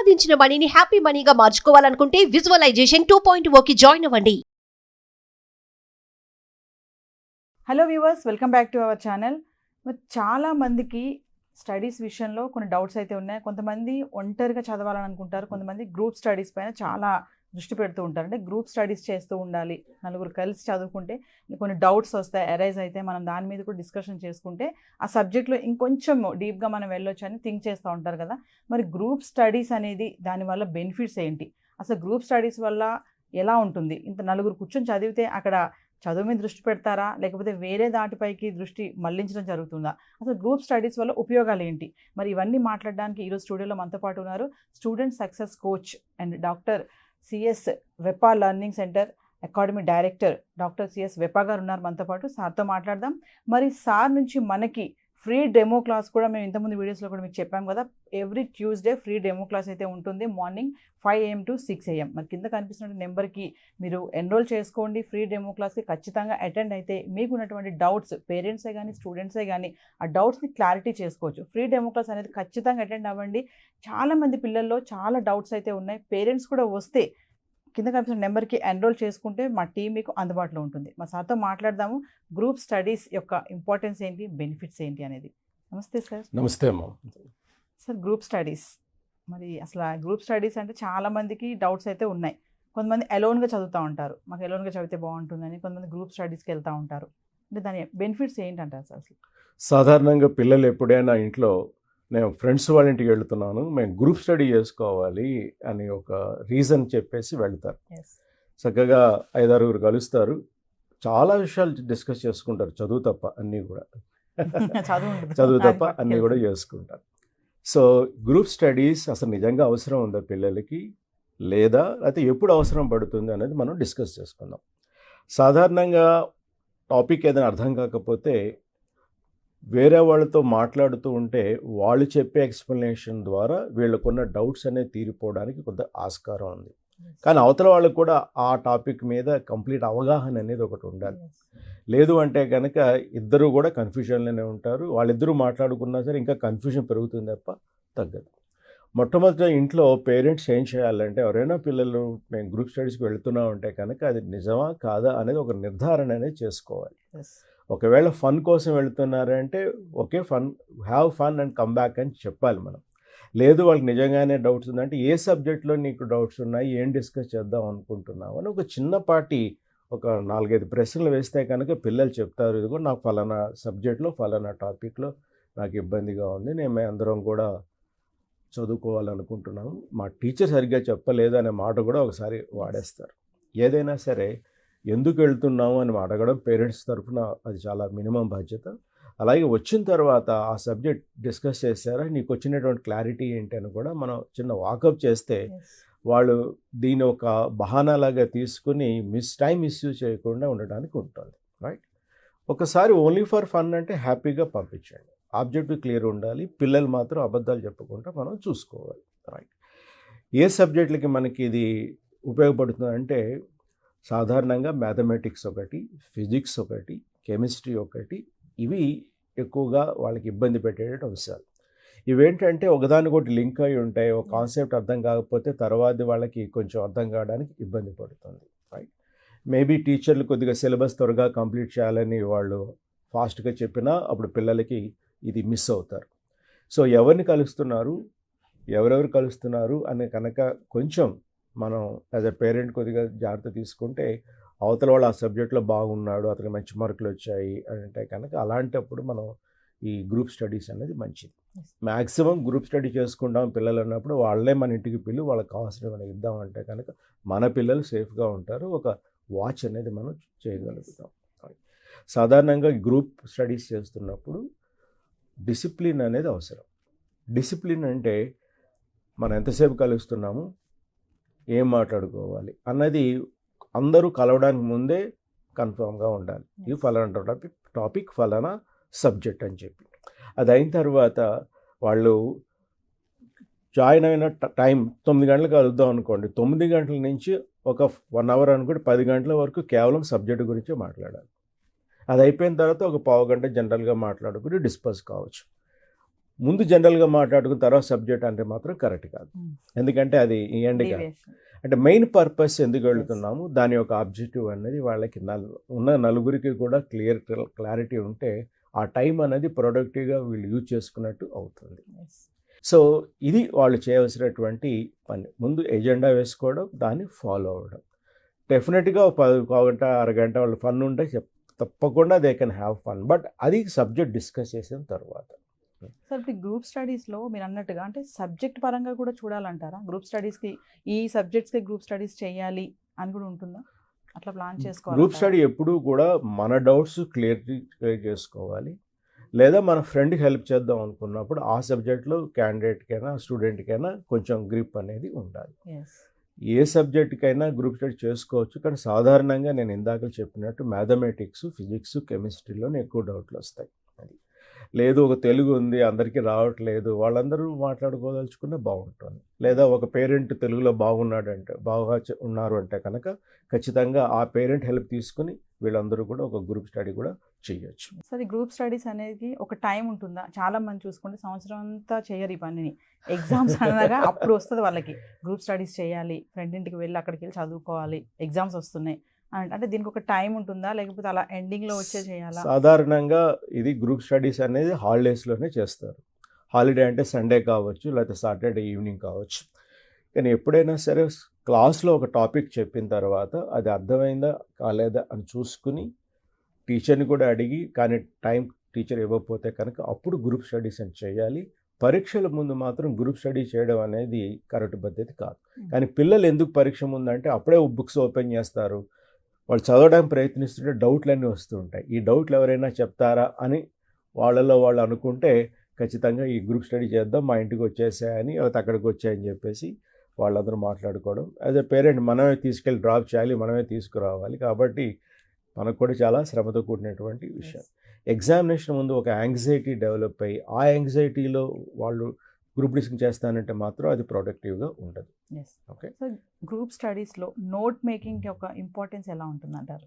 సంపాదించిన మనీని హ్యాపీ మనీగా మార్చుకోవాలనుకుంటే విజువలైజేషన్ 2.0కి జాయిన్ అవ్వండి. Hello viewers, welcome back to our channel. చాలా మందికి స్టడీస్ విషయంలో కొన్ని డౌట్స్ అయితే ఉన్నాయి. కొంతమంది ఒంటరిగా చదవాలని అనుకుంటారు, కొంతమంది గ్రూప్ స్టడీస్ పైన చాలా దృష్టి పెడుతూ ఉంటారు. అంటే గ్రూప్ స్టడీస్ చేస్తూ ఉండాలి, నలుగురు కలిసి చదువుకుంటే కొన్ని డౌట్స్ వస్తాయి, అరైజ్ అయితే మనం దాని మీద కూడా డిస్కషన్ చేసుకుంటే ఆ సబ్జెక్ట్లో ఇంకొంచెం డీప్గా మనం వెళ్ళొచ్చు అని థింక్ చేస్తూ ఉంటారు కదా. మరి గ్రూప్ స్టడీస్ అనేది దానివల్ల బెనిఫిట్స్ ఏంటి, అసలు గ్రూప్ స్టడీస్ వల్ల ఎలా ఉంటుంది? ఇంత నలుగురు కూర్చొని చదివితే అక్కడ చదువు మీద దృష్టి పెడతారా, లేకపోతే వేరే దాటిపైకి దృష్టి మళ్లించడం జరుగుతుందా? అసలు గ్రూప్ స్టడీస్ వల్ల ఉపయోగాలు ఏంటి? మరి ఇవన్నీ మాట్లాడడానికి ఈరోజు స్టూడియోలో మనతో పాటు ఉన్నారు student success coach and doctor CS Vepa learning centre academy director doctor CS Vepa గారు ఉన్నారు మనతో పాటు. సార్తో మాట్లాడదాం. మరి సార్ నుంచి మనకి ఫ్రీ డెమో క్లాస్ కూడా మేము ఇంతకుముందు వీడియోస్లో కూడా మీకు చెప్పాం కదా, every Tuesday free demo class అయితే ఉంటుంది, మార్నింగ్ 5 AM to 6 AM. మరి కింద కనిపిస్తున్న నెంబర్కి మీరు ఎన్రోల్ చేసుకోండి. ఫ్రీ డెమో క్లాస్కి ఖచ్చితంగా అటెండ్ అయితే మీకు ఉన్నటువంటి డౌట్స్, పేరెంట్సే కానీ స్టూడెంట్సే కానీ ఆ డౌట్స్ని క్లారిటీ చేసుకోవచ్చు. ఫ్రీ డెమో క్లాస్ అనేది ఖచ్చితంగా అటెండ్ అవ్వండి. చాలామంది పిల్లల్లో చాలా డౌట్స్ అయితే ఉన్నాయి. పేరెంట్స్ కూడా వస్తే కింద కనిపిస్తున్న నెంబర్కి ఎన్రోల్ చేసుకుంటే మా టీం మీకు అందుబాటులో ఉంటుంది. మా సార్తో మాట్లాడదాము, గ్రూప్ స్టడీస్ యొక్క ఇంపార్టెన్స్ ఏంటి, బెనిఫిట్స్ ఏంటి అనేది. నమస్తే సార్. నమస్తే అమ్మా. సార్, గ్రూప్ స్టడీస్, మరి అసలు గ్రూప్ స్టడీస్ అంటే చాలామందికి డౌట్స్ అయితే ఉన్నాయి. కొంతమంది అలోన్గా చదువుతూ ఉంటారు, మాకు అలోన్గా చదివితే బాగుంటుందని, కొంతమంది గ్రూప్ స్టడీస్కి వెళ్తూ ఉంటారు. అంటే దాని బెనిఫిట్స్ ఏంటంటారు సార్? అసలు సాధారణంగా పిల్లలు ఎప్పుడైనా ఇంట్లో నేను ఫ్రెండ్స్ వాళ్ళ ఇంటికి వెళ్తున్నాను, మేము గ్రూప్ స్టడీ చేసుకోవాలి అని ఒక రీజన్ చెప్పేసి వెళ్తారు. చక్కగా 5-6 కలుస్తారు, చాలా విషయాలు డిస్కస్ చేసుకుంటారు, చదువు తప్ప అన్నీ కూడా చదువు తప్ప అన్నీ కూడా చేసుకుంటారు. సో గ్రూప్ స్టడీస్ అసలు నిజంగా అవసరం ఉందా పిల్లలకి, లేదా అయితే ఎప్పుడు అవసరం పడుతుంది అనేది మనం డిస్కస్ చేసుకుందాం. సాధారణంగా టాపిక్ ఏదైనా అర్థం కాకపోతే వేరే వాళ్ళతో మాట్లాడుతూ ఉంటే వాళ్ళు చెప్పే ఎక్స్ప్లెనేషన్ ద్వారా వీళ్ళకున్న డౌట్స్ అనేవి తీరిపోవడానికి కొంత ఆస్కారం ఉంది. కానీ అవతల వాళ్ళకు కూడా ఆ టాపిక్ మీద కంప్లీట్ అవగాహన అనేది ఒకటి ఉండాలి. లేదు అంటే కనుక ఇద్దరు కూడా కన్ఫ్యూజన్లోనే ఉంటారు. వాళ్ళిద్దరూ మాట్లాడుకున్నా సరే ఇంకా కన్ఫ్యూజన్ పెరుగుతుంది తప్ప తగ్గదు. మొట్టమొదటి ఇంట్లో పేరెంట్స్ ఏం చేయాలంటే, ఎవరైనా పిల్లలు మేము గ్రూప్ స్టడీస్కి వెళుతున్నాం అంటే కనుక అది నిజమా కాదా అనేది ఒక నిర్ధారణ అనేది చేసుకోవాలి. ఒకవేళ ఫన్ కోసం వెళుతున్నారంటే okay, have fun and come back అని చెప్పాలి మనం. లేదు వాళ్ళకి నిజంగానే డౌట్స్ ఉందంటే ఏ సబ్జెక్ట్లో నీకు డౌట్స్ ఉన్నాయి, ఏం డిస్కస్ చేద్దాం అనుకుంటున్నావు అని ఒక చిన్నపాటి ఒక 4-5 ప్రశ్నలు వేస్తే కనుక పిల్లలు చెప్తారు, ఇదిగో నాకు ఫలానా సబ్జెక్ట్లో ఫలానా టాపిక్లో నాకు ఇబ్బందిగా ఉంది, మేము అందరం కూడా చదువుకోవాలనుకుంటున్నాము, మా టీచర్ సరిగ్గా చెప్పలేదు అనే మాట కూడా ఒకసారి వాడేస్తారు. ఏదైనా సరే ఎందుకు వెళ్తున్నాము అని అడగడం పేరెంట్స్ తరఫున అది చాలా మినిమం బాధ్యత. అలాగే వచ్చిన తర్వాత ఆ సబ్జెక్ట్ డిస్కస్ చేస్తారా, నీకు వచ్చినటువంటి క్లారిటీ ఏంటి అని కూడా మనం చిన్న వాకప్ చేస్తే వాళ్ళు దీని ఒక బహానాలాగా తీసుకుని టైం మిస్యూజ్ చేయకుండా ఉండడానికి ఉంటుంది. రైట్. ఒకసారి ఓన్లీ ఫర్ ఫన్ అంటే హ్యాపీగా పంపించండి, ఆబ్జెక్టివ్ క్లియర్ ఉండాలి, పిల్లలు మాత్రం అబద్ధాలు చెప్పకుండా మనం చూసుకోవాలి. రైట్. ఏ సబ్జెక్టులకి మనకి ఇది ఉపయోగపడుతుందంటే సాధారణంగా మ్యాథమెటిక్స్ ఒకటి, ఫిజిక్స్ ఒకటి, కెమిస్ట్రీ ఒకటి, ఇవి ఎక్కువగా వాళ్ళకి ఇబ్బంది పెట్టే అంశాలు. ఇవేంటంటే ఒకదానికొకటి లింక్ అయి ఉంటాయి. ఒక కాన్సెప్ట్ అర్థం కాకపోతే తర్వాత వాళ్ళకి కొంచెం అర్థం కావడానికి ఇబ్బంది పడుతుంది. రైట్. మేబీ టీచర్లు కొద్దిగా సిలబస్ త్వరగా కంప్లీట్ చేయాలని వాళ్ళు ఫాస్ట్గా చెప్పినా అప్పుడు పిల్లలకి ఇది మిస్ అవుతారు. సో ఎవరిని కలుస్తున్నారు, ఎవరెవరు కలుస్తున్నారు అని కనుక కొంచెం మనం యాజ్ ఎ పేరెంట్ కొద్దిగా జాగ్రత్త తీసుకుంటే అవతల వాళ్ళు ఆ సబ్జెక్ట్లో బాగున్నాడు, అతనికి మంచి మార్కులు వచ్చాయి అంటే కనుక అలాంటప్పుడు మనం ఈ గ్రూప్ స్టడీస్ అనేది మంచిది. మ్యాక్సిమం గ్రూప్ స్టడీ చేసుకుంటాం పిల్లలు అన్నప్పుడు వాళ్ళే మన ఇంటికి పిల్లి వాళ్ళకి కావాల్సిన మనకి ఇద్దామంటే కనుక మన పిల్లలు సేఫ్గా ఉంటారు, ఒక వాచ్ అనేది మనం చేయగలుగుతాం. సాధారణంగా గ్రూప్ స్టడీస్ చేస్తున్నప్పుడు డిసిప్లిన్ అనేది అవసరం. డిసిప్లిన్ అంటే మనం ఎంతసేపు కలుస్తున్నాము, ఏం మాట్లాడుకోవాలి అన్నది అందరూ కలవడానికి ముందే కన్ఫర్మ్గా ఉండాలి. ఈ ఫలానా టాపిక్ ఫలానా సబ్జెక్ట్ అని చెప్పి అది అయిన తర్వాత వాళ్ళు జాయిన్ అయిన టైం 9 గంటలకు కలుద్దాం అనుకోండి, 9 గంటల నుంచి ఒక 1 అవర్ అనుకోండి 10 గంటల వరకు కేవలం సబ్జెక్టు గురించే మాట్లాడాలి. అది అయిపోయిన తర్వాత ఒక 15 గంట జనరల్గా మాట్లాడుకుని డిస్కస్ కావచ్చు. ముందు జనరల్గా మాట్లాడుకున్న తర్వాత సబ్జెక్ట్ అంటే మాత్రం కరెక్ట్ కాదు. ఎందుకంటే అది ఎండ్ కాదు. అంటే మెయిన్ పర్పస్ ఎందుకు వెళుతున్నాము, దాని యొక్క ఆబ్జెక్టివ్ అనేది వాళ్ళకి ఉన్న నలుగురికి కూడా క్లారిటీ ఉంటే ఆ టైం అనేది ప్రొడక్టివ్గా వీళ్ళు యూజ్ చేసుకున్నట్టు అవుతుంది. సో ఇది వాళ్ళు చేయవలసినటువంటి పని. ముందు ఎజెండా వేసుకోవడం, దాన్ని ఫాలో అవ్వడం. డెఫినెట్గా గంట అరగంట వాళ్ళు ఫన్ ఉంటే తప్పకుండా they can have fun, but అది సబ్జెక్ట్ డిస్కస్ చేసిన తర్వాత. సార్ ఇప్పుడు గ్రూప్ స్టడీస్లో మీరు అన్నట్టుగా అంటే సబ్జెక్ట్ పరంగా కూడా చూడాలంటారా? గ్రూప్ స్టడీస్కి ఈ సబ్జెక్ట్స్కి గ్రూప్ స్టడీస్ చేయాలి అని కూడా ఉంటుందా? అట్లా ప్లాన్ చేసుకోవాలి. గ్రూప్ స్టడీ ఎప్పుడూ కూడా మన డౌట్స్ క్లియర్ చేసుకోవాలి, లేదా మన ఫ్రెండ్కి హెల్ప్ చేద్దాం అనుకున్నప్పుడు ఆ సబ్జెక్ట్లో క్యాండిడేట్కైనా స్టూడెంట్కైనా కొంచెం గ్రిప్ అనేది ఉండాలి. ఏ సబ్జెక్ట్కైనా గ్రూప్ స్టడీ చేసుకోవచ్చు, కానీ సాధారణంగా నేను ఇందాక చెప్పినట్టు మ్యాథమెటిక్స్, ఫిజిక్స్, కెమిస్ట్రీలోనే ఎక్కువ డౌట్లు వస్తాయి. అది లేదు ఒక తెలుగు ఉంది అందరికీ రావట్లేదు, వాళ్ళందరూ మాట్లాడుకోదలుచుకున్న బాగుంటుంది. లేదా ఒక పేరెంట్ తెలుగులో బాగా ఉన్నారు అంటే కనుక ఖచ్చితంగా ఆ పేరెంట్ హెల్ప్ తీసుకుని వీళ్ళందరూ కూడా ఒక గ్రూప్ స్టడీ కూడా చేయొచ్చు. సార్ ఈ గ్రూప్ స్టడీస్ అనేది ఒక టైం ఉంటుందా? చాలా మంది చూసుకుంటే సంవత్సరం అంతా చేయరు ఈ పనిని. ఎగ్జామ్స్ అనగా అప్పుడు వస్తుంది వాళ్ళకి గ్రూప్ స్టడీస్ చేయాలి, ఫ్రెండ్ ఇంటికి వెళ్ళి అక్కడికి వెళ్ళి చదువుకోవాలి, ఎగ్జామ్స్ వస్తున్నాయి అంటే దీనికి ఒక టైం ఉంటుందా, లేకపోతే అలా ఎండింగ్లో వచ్చే చేయాలా? సాధారణంగా ఇది గ్రూప్ స్టడీస్ అనేది హాలిడేస్లోనే చేస్తారు. హాలిడే అంటే సండే కావచ్చు, లేకపోతే సాటర్డే ఈవినింగ్ కావచ్చు. కానీ ఎప్పుడైనా సరే క్లాస్లో ఒక టాపిక్ చెప్పిన తర్వాత అది అర్థమైందా కాలేదా అని చూసుకుని టీచర్ని కూడా అడిగి, కానీ టైం టీచర్ ఇవ్వకపోతే కనుక అప్పుడు గ్రూప్ స్టడీస్ అని చేయాలి. పరీక్షల ముందు మాత్రం గ్రూప్ స్టడీ చేయడం అనేది కరెక్ట్ పద్ధతి కాదు. కానీ పిల్లలు ఎందుకు పరీక్ష ముందంటే అప్పుడే బుక్స్ ఓపెన్ చేస్తారు, వాళ్ళు చదవడానికి ప్రయత్నిస్తుంటే డౌట్లన్నీ వస్తుంటాయి. ఈ డౌట్లు ఎవరైనా చెప్తారా అని వాళ్ళలో వాళ్ళు అనుకుంటే ఖచ్చితంగా ఈ గ్రూప్ స్టడీ చేద్దాం, మా ఇంటికి వచ్చేసాయని లేకపోతే అక్కడికి వచ్చాయని చెప్పేసి వాళ్ళందరూ మాట్లాడుకోవడం. యాజ్ ఎ పేరెంట్ మనమే తీసుకెళ్ళి డ్రాప్ చేయాలి, మనమే తీసుకురావాలి. కాబట్టి మనకు కూడా చాలా శ్రమతో కూడినటువంటి విషయం. ఎగ్జామినేషన్ ముందు ఒక యాంగ్జైటీ డెవలప్ అయ్యి ఆ యాంగ్జైటీలో వాళ్ళు గ్రూప్ డిస్కషన్ చేస్తానంటే మాత్రం అది ప్రొడక్టివ్గా ఉండదు. ఓకే, సో గ్రూప్ స్టడీస్లో నోట్ మేకింగ్ యొక్క ఇంపార్టెన్స్ ఎలా ఉంటుందంటారు?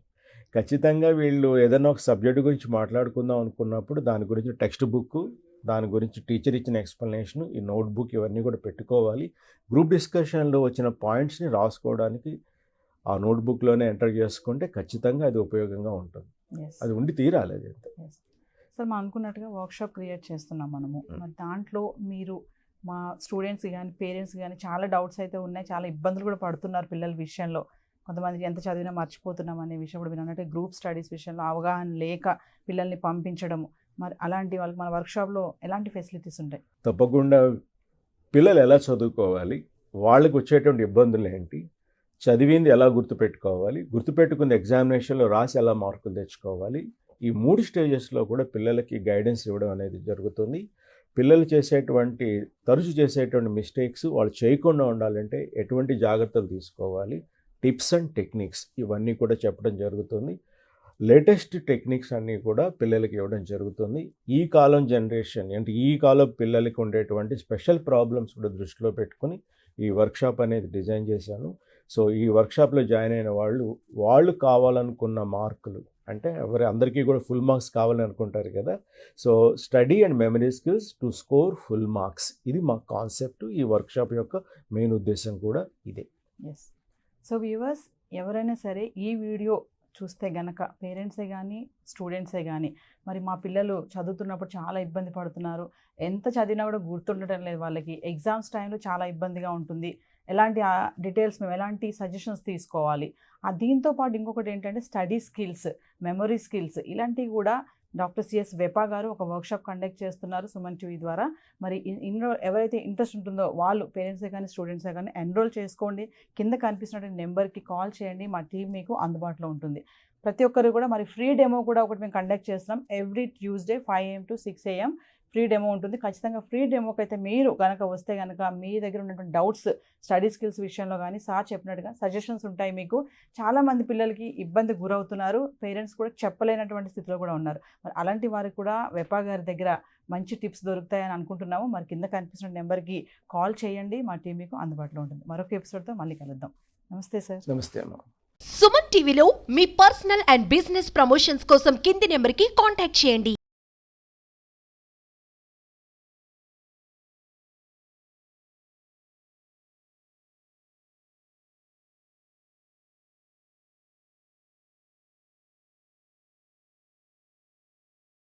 ఖచ్చితంగా వీళ్ళు ఏదైనా ఒక సబ్జెక్ట్ గురించి మాట్లాడుకుందాం అనుకున్నప్పుడు దాని గురించి టెక్స్ట్ బుక్, దాని గురించి టీచర్ ఇచ్చిన ఎక్స్ప్లెనేషన్, ఈ నోట్ బుక్ ఇవన్నీ కూడా పెట్టుకోవాలి. గ్రూప్ డిస్కషన్లో వచ్చిన పాయింట్స్ని రాసుకోవడానికి ఆ నోట్బుక్లోనే ఎంటర్ చేసుకుంటే ఖచ్చితంగా అది ఉపయోగంగా ఉంటుంది. అది ఉండి తీరాలి. అది సార్ మనం అనుకున్నట్టుగా వర్క్షాప్ క్రియేట్ చేస్తున్నాం మనము. మరి దాంట్లో మీరు మా స్టూడెంట్స్ కానీ పేరెంట్స్ కానీ చాలా డౌట్స్ అయితే ఉన్నాయి, చాలా ఇబ్బందులు కూడా పడుతున్నారు పిల్లల విషయంలో. కొంతమంది ఎంత చదివినా మర్చిపోతున్నాం అనే విషయం కూడా మీరు అన్నట్టు గ్రూప్ స్టడీస్ విషయంలో అవగాహన లేక పిల్లల్ని పంపించడము, మరి అలాంటి వాళ్ళకి మన వర్క్షాప్లో ఎలాంటి ఫెసిలిటీస్ ఉంటాయి? తప్పకుండా పిల్లలు ఎలా చదువుకోవాలి, వాళ్ళకి వచ్చేటువంటి ఇబ్బందులు ఏంటి, చదివింది ఎలా గుర్తుపెట్టుకోవాలి, గుర్తుపెట్టుకుంది ఎగ్జామినేషన్లో రాసి ఎలా మార్కులు తెచ్చుకోవాలి, ఈ 3 స్టేజెస్లో కూడా పిల్లలకి గైడెన్స్ ఇవ్వడం అనేది జరుగుతుంది. పిల్లలు తరచు చేసేటువంటి మిస్టేక్స్ వాళ్ళు చేయకుండా ఉండాలంటే ఎటువంటి జాగ్రత్తలు తీసుకోవాలి, టిప్స్ అండ్ టెక్నిక్స్ ఇవన్నీ కూడా చెప్పడం జరుగుతుంది. లేటెస్ట్ టెక్నిక్స్ అన్నీ కూడా పిల్లలకి ఇవ్వడం జరుగుతుంది. ఈ కాలం జనరేషన్ అంటే ఈ కాలం పిల్లలకి ఉండేటువంటి స్పెషల్ ప్రాబ్లమ్స్ కూడా దృష్టిలో పెట్టుకుని ఈ వర్క్షాప్ అనేది డిజైన్ చేశాను. సో ఈ వర్క్షాప్లో జాయిన్ అయిన వాళ్ళు కావాలనుకున్న మార్కులు అంటే అందరికీ కూడా ఫుల్ మార్క్స్ కావాలని అనుకుంటారు కదా. So study and memory skills to score full marks, ఇది మా కాన్సెప్ట్. ఈ వర్క్షాప్ యొక్క మెయిన్ ఉద్దేశం కూడా ఇదే. సో వ్యూవర్స్, ఎవరైనా సరే ఈ వీడియో చూస్తే గనక పేరెంట్సే కానీ స్టూడెంట్సే కానీ మరి మా పిల్లలు చదువుతున్నప్పుడు చాలా ఇబ్బంది పడుతున్నారు, ఎంత చదివినా కూడా గుర్తుండటం లేదు, వాళ్ళకి ఎగ్జామ్స్ టైంలో చాలా ఇబ్బందిగా ఉంటుంది, ఎలాంటి డీటెయిల్స్ మేము ఎలాంటి సజెషన్స్ తీసుకోవాలి, దీంతో పాటు ఇంకొకటి ఏంటంటే స్టడీ స్కిల్స్, మెమరీ స్కిల్స్, ఇలాంటివి కూడా డాక్టర్ సిఎస్ వెపా గారు ఒక వర్క్షాప్ కండక్ట్ చేస్తున్నారు సుమన్ టీవీ ద్వారా. మరి ఎవరైతే ఇంట్రెస్ట్ ఉంటుందో వాళ్ళు పేరెంట్సే కానీ స్టూడెంట్సే కానీ ఎన్రోల్ చేసుకోండి. కింద కనిపిస్తున్నటువంటి నెంబర్కి కాల్ చేయండి, మా టీం మీకు అందుబాటులో ఉంటుంది. ప్రతి ఒక్కరు కూడా మరి ఫ్రీ డెమో కూడా ఒకటి మేము కండక్ట్ చేస్తున్నాం. Every Tuesday 5 AM to 6 AM free demo ఉంటుంది. ఖచ్చితంగా ఫ్రీ డెమోకి అయితే మీరు కనుక వస్తే కనుక మీ దగ్గర ఉన్నటువంటి డౌట్స్ స్టడీ స్కిల్స్ విషయంలో కానీ సార్ చెప్పినట్టుగా సజెషన్స్ ఉంటాయి మీకు. చాలామంది పిల్లలకి ఇబ్బంది గురవుతున్నారు, పేరెంట్స్ కూడా చెప్పలేనటువంటి స్థితిలో కూడా ఉన్నారు. మరి అలాంటి వారికి కూడా వెపా గారి దగ్గర మంచి టిప్స్ దొరుకుతాయని అనుకుంటున్నాము. మరి కింద కనిపిస్తున్న నెంబర్కి కాల్ చేయండి, మా టీం మీకు అందుబాటులో ఉంటుంది. మరొక ఎపిసోడ్తో మళ్ళీ కలుద్దాం. నమస్తే సార్. నమస్తే అమ్మా. సుమన్ టీవీలో మీ పర్సనల్ అండ్ బిజినెస్ ప్రమోషన్స్ కోసం కింది నెంబర్కి కాంటాక్ట్ చేయండి.